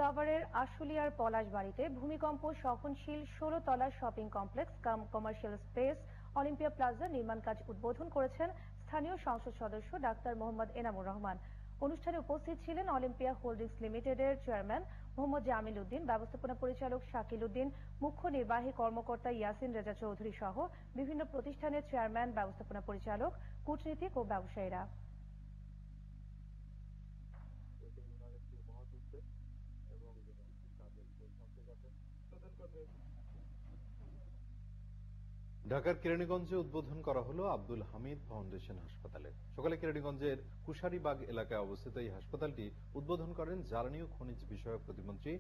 সাভারের আশুলিয়ার পলাশবাড়ীতে ভূমিকম্প সহনশীল 16 তলা শপিং কমপ্লেক্স কাম কমার্শিয়াল স্পেস অলিম্পিয়া প্লাজা নির্মাণ কাজ উদ্বোধন করেছেন স্থানীয় সংসদ সদস্য ডাক্তার মোহাম্মদ এনামুর রহমান। অনুষ্ঠানে উপস্থিত ছিলেন অলিম্পিয়া হোল্ডিংস লিমিটেডের চেয়ারম্যান মোহাম্মদ জামিল উদ্দিন, ব্যবস্থাপনা পরিচালক শাকিল উদ্দিন, মুখ্য নির্বাহী কর্মকর্তা ইয়াসিন রেজা চৌধুরী সহ বিভিন্ন প্রতিষ্ঠানের চেয়ারম্যান, ব্যবস্থাপনা পরিচালক, কূটনীতিক ও ব্যবসায়ীরা। ঢাকার কেরানীগঞ্জে উদ্বোধন করা হলো আব্দুল হামিদ ফাউন্ডেশন হাসপাতালে। সকালে কেরানীগঞ্জের কুশারীবাগ এলাকায় অবস্থিত এই হাসপাতালটি উদ্বোধন করেন জ্বালানি ও খনিজ বিষয়ক প্রতিমন্ত্রী